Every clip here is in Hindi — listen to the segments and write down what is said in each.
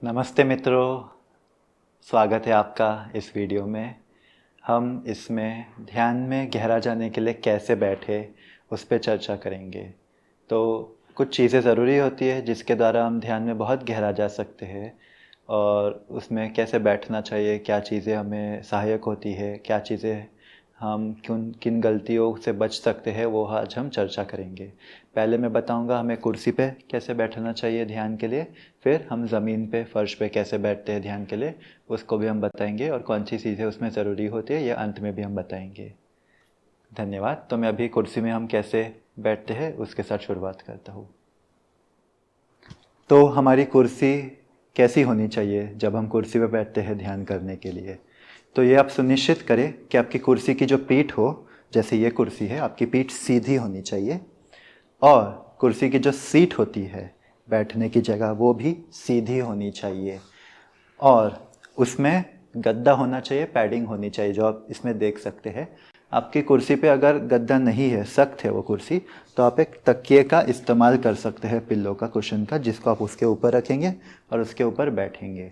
नमस्ते मित्रों, स्वागत है आपका इस वीडियो में। हम इसमें ध्यान में गहरा जाने के लिए कैसे बैठे उस पर चर्चा करेंगे। तो कुछ चीज़ें ज़रूरी होती है जिसके द्वारा हम ध्यान में बहुत गहरा जा सकते हैं, और उसमें कैसे बैठना चाहिए, क्या चीज़ें हमें सहायक होती है, क्या चीज़ें हम किन गलतियों से बच सकते हैं, वो आज हम चर्चा करेंगे। पहले मैं बताऊंगा हमें कुर्सी पे कैसे बैठना चाहिए ध्यान के लिए, फिर हम ज़मीन पे फर्श पे कैसे बैठते हैं ध्यान के लिए उसको भी हम बताएंगे, और कौन सी चीज़ें उसमें ज़रूरी होती है ये अंत में भी हम बताएंगे। धन्यवाद। तो मैं अभी कुर्सी में हम कैसे बैठते हैं उसके साथ शुरुआत करता हूँ। तो हमारी कुर्सी कैसी होनी चाहिए जब हम कुर्सी पर बैठते हैं ध्यान करने के लिए? तो ये आप सुनिश्चित करें कि आपकी कुर्सी की जो पीठ हो, जैसे ये कुर्सी है, आपकी पीठ सीधी होनी चाहिए, और कुर्सी की जो सीट होती है बैठने की जगह वो भी सीधी होनी चाहिए, और उसमें गद्दा होना चाहिए, पैडिंग होनी चाहिए, जो आप इसमें देख सकते हैं। आपकी कुर्सी पे अगर गद्दा नहीं है, सख्त है वो कुर्सी, तो आप एक तकिए का इस्तेमाल कर सकते हैं, पिल्लो का, कुशन का, जिसको आप उसके ऊपर रखेंगे और उसके ऊपर बैठेंगे।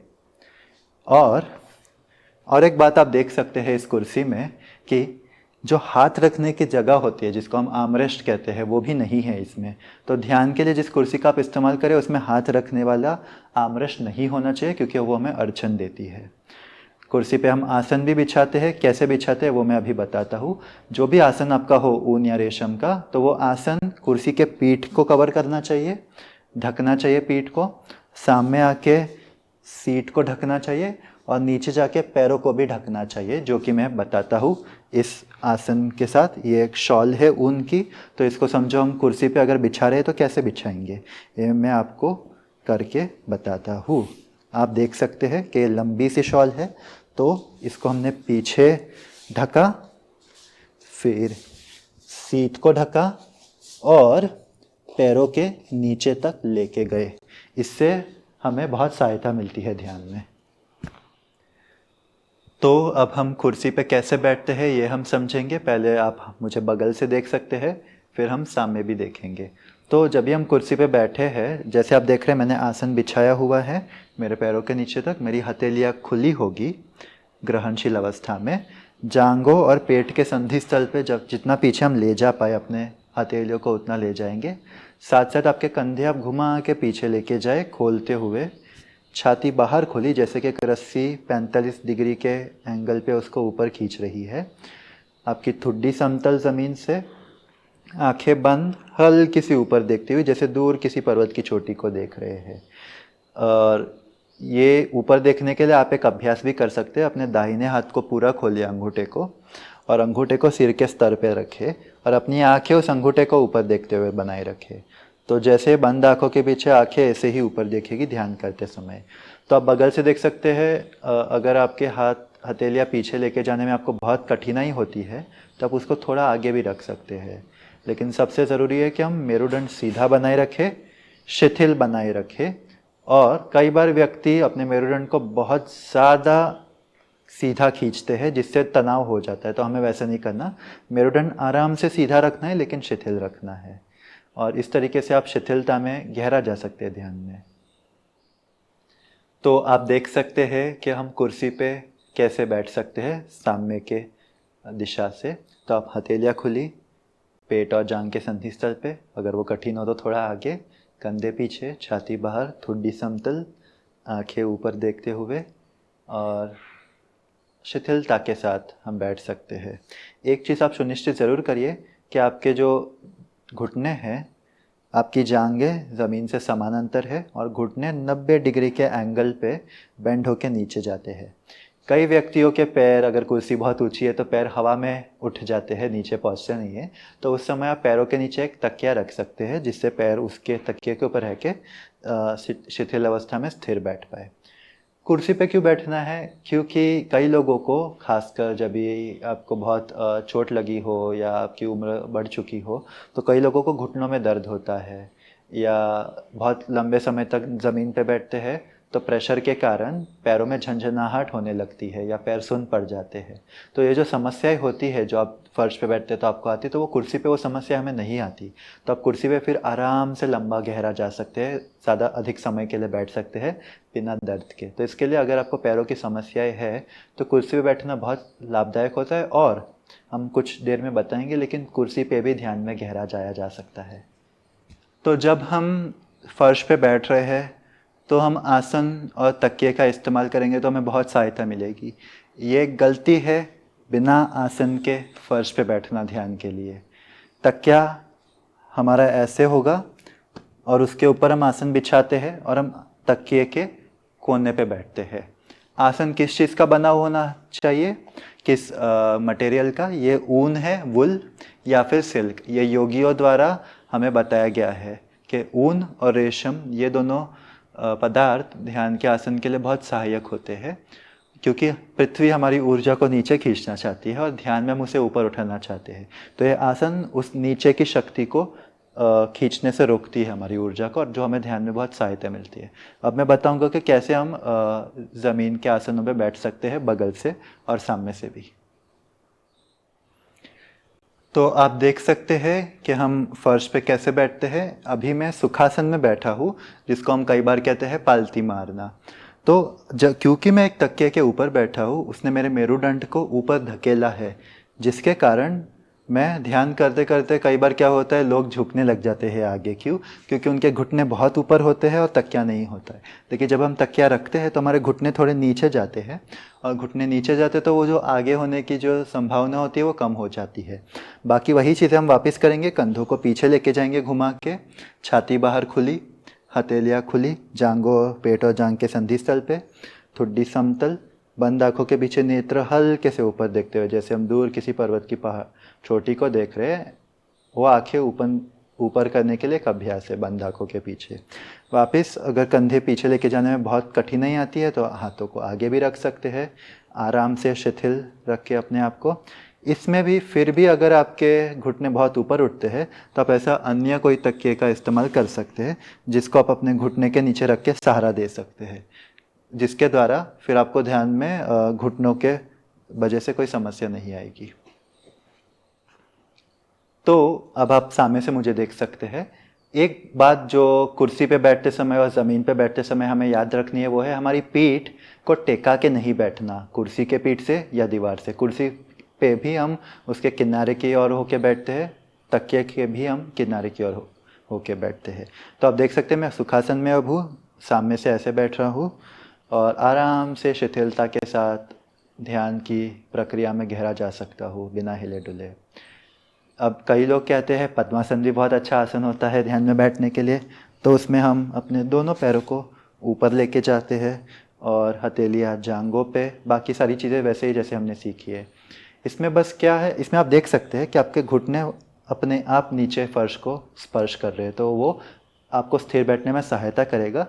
और एक बात आप देख सकते हैं इस कुर्सी में कि जो हाथ रखने की जगह होती है, जिसको हम आर्मरेस्ट कहते हैं, वो भी नहीं है इसमें। तो ध्यान के लिए जिस कुर्सी का आप इस्तेमाल करें उसमें हाथ रखने वाला आर्मरेस्ट नहीं होना चाहिए, क्योंकि वो हमें अड़चन देती है। कुर्सी पे हम आसन भी बिछाते हैं, कैसे बिछाते हैं वो मैं अभी बताता हूँ। जो भी आसन आपका हो ऊन या रेशम का, तो वो आसन कुर्सी के पीठ को कवर करना चाहिए, ढकना चाहिए पीठ को, सामने आके सीट को ढकना चाहिए, और नीचे जाके पैरों को भी ढकना चाहिए, जो कि मैं बताता हूँ इस आसन के साथ। ये एक शॉल है ऊन की, तो इसको समझो हम कुर्सी पे अगर बिछा रहे हैं तो कैसे बिछाएंगे, ये मैं आपको करके बताता हूँ। आप देख सकते हैं कि लंबी सी शॉल है, तो इसको हमने पीछे ढका, फिर सीट को ढका, और पैरों के नीचे तक लेके गए। इससे हमें बहुत सहायता मिलती है ध्यान में। तो अब हम कुर्सी पे कैसे बैठते हैं ये हम समझेंगे। पहले आप मुझे बगल से देख सकते हैं, फिर हम सामने भी देखेंगे। तो जब भी हम कुर्सी पे बैठे हैं, जैसे आप देख रहे हैं मैंने आसन बिछाया हुआ है, मेरे पैरों के नीचे तक मेरी हथेलियाँ खुली होगी ग्रहणशील अवस्था में। जांघों और पेट के संधि स्थल पे जब जितना पीछे हम ले जा पाए अपने हथेलियों को उतना ले जाएंगे। साथ साथ आपके कंधे आप घुमा के पीछे लेके जाए खोलते हुए, छाती बाहर खोली जैसे कि एक रस्सी 45 डिग्री के एंगल पे उसको ऊपर खींच रही है। आपकी ठुड्डी समतल ज़मीन से, आंखें बंद, हल्की सी ऊपर देखती हुई, जैसे दूर किसी पर्वत की चोटी को देख रहे हैं। और ये ऊपर देखने के लिए आप एक अभ्यास भी कर सकते हैं। अपने दाहिने हाथ को पूरा खोलिए अंगूठे को, और अंगूठे को सिर के स्तर पे रखें, और अपनी आंखें उस अंगूठे को ऊपर देखते हुए बनाए रखें। तो जैसे बंद आंखों के पीछे आंखें ऐसे ही ऊपर देखेगी ध्यान करते समय। तो आप बगल से देख सकते हैं। अगर आपके हाथ हथेलियाँ पीछे लेके जाने में आपको बहुत कठिनाई होती है, तो आप उसको थोड़ा आगे भी रख सकते हैं। लेकिन सबसे ज़रूरी है कि हम मेरुदंड सीधा बनाए रखें, शिथिल बनाए रखें। और कई बार व्यक्ति अपने मेरुदंड को बहुत ज़्यादा सीधा खींचते हैं, जिससे तनाव हो जाता है, तो हमें वैसा नहीं करना। मेरुदंड आराम से सीधा रखना है, लेकिन शिथिल रखना है, और इस तरीके से आप शिथिलता में गहरा जा सकते हैं ध्यान में। तो आप देख सकते हैं कि हम कुर्सी पे कैसे बैठ सकते हैं सामने के दिशा से। तो आप हथेलियाँ खुली, पेट और जांघ के संधि स्थल पे, अगर वो कठिन हो तो थोड़ा आगे, कंधे पीछे, छाती बाहर, ठुड्डी समतल, आंखें ऊपर देखते हुए, और शिथिलता के साथ हम बैठ सकते हैं। एक चीज़ आप सुनिश्चित ज़रूर करिए कि आपके जो घुटने हैं, आपकी जांघें ज़मीन से समानांतर है, और घुटने 90 डिग्री के एंगल पे बेंड होके नीचे जाते हैं। कई व्यक्तियों के पैर, अगर कुर्सी बहुत ऊंची है तो पैर हवा में उठ जाते हैं, नीचे पहुंचते नहीं है। तो उस समय आप पैरों के नीचे एक तकिया रख सकते हैं, जिससे पैर उसके तकिए के ऊपर रह के शिथिल अवस्था में स्थिर बैठ पाए। कुर्सी पे क्यों बैठना है? क्योंकि कई लोगों को, खासकर जब ये आपको बहुत चोट लगी हो या आपकी उम्र बढ़ चुकी हो, तो कई लोगों को घुटनों में दर्द होता है, या बहुत लंबे समय तक ज़मीन पे बैठते हैं तो प्रेशर के कारण पैरों में झंझनाहट होने लगती है या पैर सुन्न पड़ जाते हैं। तो ये जो समस्याएं होती है जो आप फर्श पे बैठते तो आपको आती, तो वो कुर्सी पे वो समस्या हमें नहीं आती। तो आप कुर्सी पे फिर आराम से लंबा गहरा जा सकते हैं, ज़्यादा अधिक समय के लिए बैठ सकते हैं बिना दर्द के। तो इसके लिए अगर आपको पैरों की समस्याएं है तो कुर्सी पे बैठना बहुत लाभदायक होता है, और हम कुछ देर में बताएंगे, लेकिन कुर्सी पे भी ध्यान में गहरा जाया जा सकता है। तो जब हम फर्श पे बैठ रहे हैं तो हम आसन और तकिए का इस्तेमाल करेंगे तो हमें बहुत सहायता मिलेगी। ये गलती है बिना आसन के फर्श पे बैठना ध्यान के लिए। तकिया हमारा ऐसे होगा और उसके ऊपर हम आसन बिछाते हैं और हम तकिए के कोने पे बैठते हैं। आसन किस चीज़ का बना होना चाहिए, किस मटेरियल का? ये ऊन है, वुल या फिर सिल्क। ये योगियों द्वारा हमें बताया गया है कि ऊन और रेशम ये दोनों पदार्थ ध्यान के आसन के लिए बहुत सहायक होते हैं, क्योंकि पृथ्वी हमारी ऊर्जा को नीचे खींचना चाहती है और ध्यान में हम उसे ऊपर उठाना चाहते हैं। तो ये आसन उस नीचे की शक्ति को खींचने से रोकती है हमारी ऊर्जा को, और जो हमें ध्यान में बहुत सहायता मिलती है। अब मैं बताऊंगा कि कैसे हम ज़मीन के आसनों पे बैठ सकते हैं, बगल से और सामने से भी। तो आप देख सकते हैं कि हम फर्श पे कैसे बैठते हैं। अभी मैं सुखासन में बैठा हूँ, जिसको हम कई बार कहते हैं पालती मारना। तो क्योंकि मैं एक तकिए के ऊपर बैठा हूँ, उसने मेरे मेरुदंड को ऊपर धकेला है, जिसके कारण मैं ध्यान करते करते कई बार क्या होता है, लोग झुकने लग जाते हैं आगे। क्यों? क्योंकि उनके घुटने बहुत ऊपर होते हैं और तकिया नहीं होता है। देखिए, जब हम तकिया रखते हैं तो हमारे घुटने थोड़े नीचे जाते हैं, और घुटने नीचे जाते तो वो जो आगे होने की जो संभावना होती है वो कम हो जाती है। बाकी वही चीज़ें हम वापस करेंगे। कंधों को पीछे लेके जाएंगे घुमा के, छाती बाहर खुली, हथेलियाँ खुली, जांघों, पेट और जांघ के संधि स्थल पे, ठुड्डी समतल, बंद आंखों के पीछे नेत्र हल्के से ऊपर देखते हुए, जैसे हम दूर किसी पर्वत की पहाड़ चोटी को देख रहे हैं। वो आंखें ऊपर करने के लिए एक अभ्यास है, बंद आंखों के पीछे। वापस अगर कंधे पीछे लेके जाने में बहुत कठिनाई आती है तो हाथों को आगे भी रख सकते हैं, आराम से शिथिल रख के अपने आप को। इसमें भी फिर भी अगर आपके घुटने बहुत ऊपर उठते हैं तो आप ऐसा अन्य कोई तकिए का इस्तेमाल कर सकते हैं, जिसको आप अपने घुटने के नीचे रख के सहारा दे सकते हैं, जिसके द्वारा फिर आपको ध्यान में घुटनों के वजह से कोई समस्या नहीं आएगी। तो अब आप सामने से मुझे देख सकते हैं। एक बात जो कुर्सी पे बैठते समय और ज़मीन पे बैठते समय हमें याद रखनी है, वो है हमारी पीठ को टेका के नहीं बैठना, कुर्सी के पीठ से या दीवार से। कुर्सी पे भी हम उसके किनारे की ओर होके बैठते हैं, तकिए के भी हम किनारे की ओर होके बैठते हैं। तो आप देख सकते हैं मैं सुखासन में अब हूँ, सामने से ऐसे बैठ रहा हूँ और आराम से शिथिलता के साथ ध्यान की प्रक्रिया में गहरा जा सकता हूँ बिना हिले डुले। अब कई लोग कहते हैं पद्मासन भी बहुत अच्छा आसन होता है ध्यान में बैठने के लिए। तो उसमें हम अपने दोनों पैरों को ऊपर लेके जाते हैं और हथेलियाँ जांघों पे, बाकी सारी चीज़ें वैसे ही जैसे हमने सीखी है। इसमें बस क्या है, इसमें आप देख सकते हैं कि आपके घुटने अपने आप नीचे फर्श को स्पर्श कर रहे हैं, तो वो आपको स्थिर बैठने में सहायता करेगा।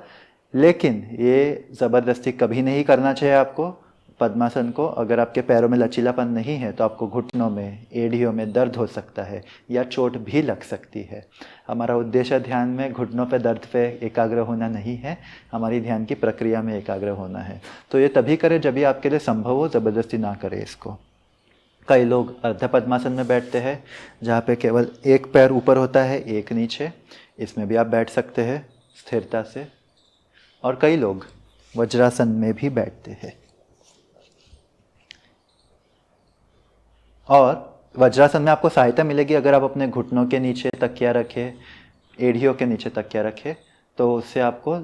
लेकिन ये ज़बरदस्ती कभी नहीं करना चाहिए आपको। पद्मासन को अगर आपके पैरों में लचीलापन नहीं है तो आपको घुटनों में, एड़ियों में दर्द हो सकता है या चोट भी लग सकती है। हमारा उद्देश्य ध्यान में घुटनों पे दर्द पे एकाग्र होना नहीं है, हमारी ध्यान की प्रक्रिया में एकाग्र होना है। तो ये तभी करें जब भी आपके लिए संभव हो, ज़बरदस्ती ना करें इसको। कई लोग अर्ध पद्मासन में बैठते हैं, जहाँ पे केवल एक पैर ऊपर होता है, एक नीचे। इसमें भी आप बैठ सकते हैं स्थिरता से। और कई लोग वज्रासन में भी बैठते हैं। और वज्रासन में आपको सहायता मिलेगी अगर आप अपने घुटनों के नीचे तकिया रखें, एड़ियों के नीचे तकिया रखें, तो उससे आपको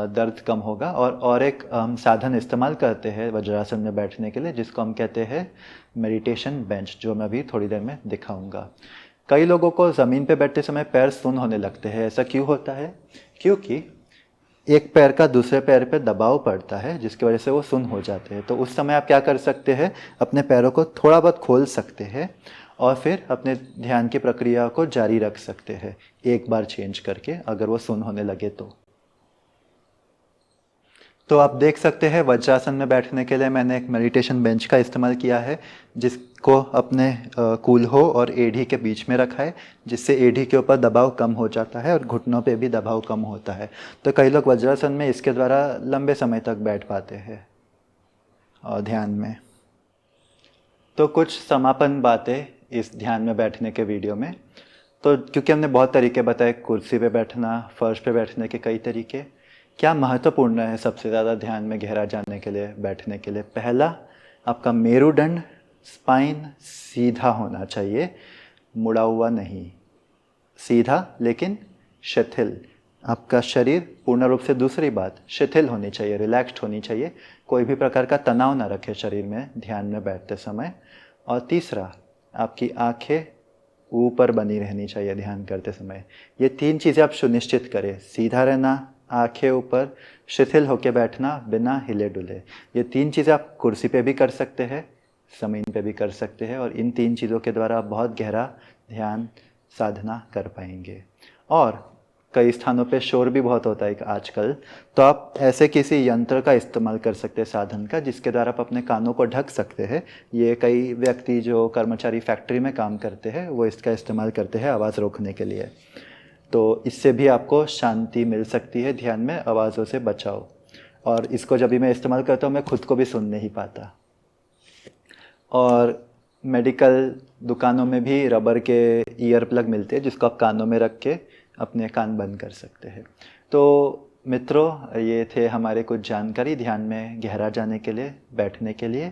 दर्द कम होगा। और एक हम साधन इस्तेमाल करते हैं वज्रासन में बैठने के लिए, जिसको हम कहते हैं मेडिटेशन बेंच, जो मैं अभी थोड़ी देर में दिखाऊंगा। कई लोगों को ज़मीन पे बैठते समय पैर सुन्न होने लगते हैं। ऐसा क्यों होता है? क्योंकि एक पैर का दूसरे पैर पे दबाव पड़ता है, जिसकी वजह से वो सुन्न हो जाते हैं। तो उस समय आप क्या कर सकते हैं, अपने पैरों को थोड़ा बहुत खोल सकते हैं और फिर अपने ध्यान की प्रक्रिया को जारी रख सकते हैं, एक बार चेंज करके, अगर वो सुन्न होने लगे तो। तो आप देख सकते हैं वज्रासन में बैठने के लिए मैंने एक मेडिटेशन बेंच का इस्तेमाल किया है, जिसको अपने कूल्हो और एड़ी के बीच में रखा है, जिससे एड़ी के ऊपर दबाव कम हो जाता है और घुटनों पे भी दबाव कम होता है। तो कई लोग वज्रासन में इसके द्वारा लंबे समय तक बैठ पाते हैं और ध्यान में। तो कुछ समापन बातें इस ध्यान में बैठने के वीडियो में। तो क्योंकि हमने बहुत तरीके बताए, कुर्सी पे बैठना, फर्श पे बैठने के कई तरीके, क्या महत्वपूर्ण है सबसे ज़्यादा ध्यान में गहरा जाने के लिए, बैठने के लिए? पहला, आपका मेरुदंड, स्पाइन सीधा होना चाहिए, मुड़ा हुआ नहीं, सीधा लेकिन शिथिल। आपका शरीर पूर्ण रूप से, दूसरी बात, शिथिल होनी चाहिए, रिलैक्स्ड होनी चाहिए, कोई भी प्रकार का तनाव ना रखे शरीर में ध्यान में बैठते समय। और तीसरा, आपकी आंखें ऊपर बनी रहनी चाहिए ध्यान करते समय। ये तीन चीज़ें आप सुनिश्चित करें, सीधा रहना, आंखें ऊपर, शिथिल होकर बैठना बिना हिले डुले। ये तीन चीज़ें आप कुर्सी पे भी कर सकते हैं, ज़मीन पे भी कर सकते हैं, और इन तीन चीज़ों के द्वारा आप बहुत गहरा ध्यान साधना कर पाएंगे। और कई स्थानों पे शोर भी बहुत होता है आजकल, तो आप ऐसे किसी यंत्र का इस्तेमाल कर सकते हैं, साधन का, जिसके द्वारा आप अपने कानों को ढक सकते हैं। ये कई व्यक्ति जो कर्मचारी फैक्ट्री में काम करते हैं वो इसका इस्तेमाल करते हैं आवाज़ रोकने के लिए। तो इससे भी आपको शांति मिल सकती है ध्यान में, आवाज़ों से बचाओ। और इसको जब भी मैं इस्तेमाल करता हूँ मैं खुद को भी सुन नहीं पाता। और मेडिकल दुकानों में भी रबर के ईयर प्लग मिलते हैं, जिसको आप कानों में रख के अपने कान बंद कर सकते हैं। तो मित्रों, ये थे हमारे कुछ जानकारी ध्यान में गहरा जाने के लिए, बैठने के लिए।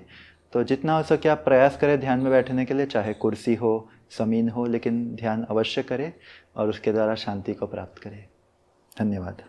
तो जितना हो सके आप प्रयास करें ध्यान में बैठने के लिए, चाहे कुर्सी हो, ज़मीन हो, लेकिन ध्यान अवश्य करें और उसके द्वारा शांति को प्राप्त करें। धन्यवाद।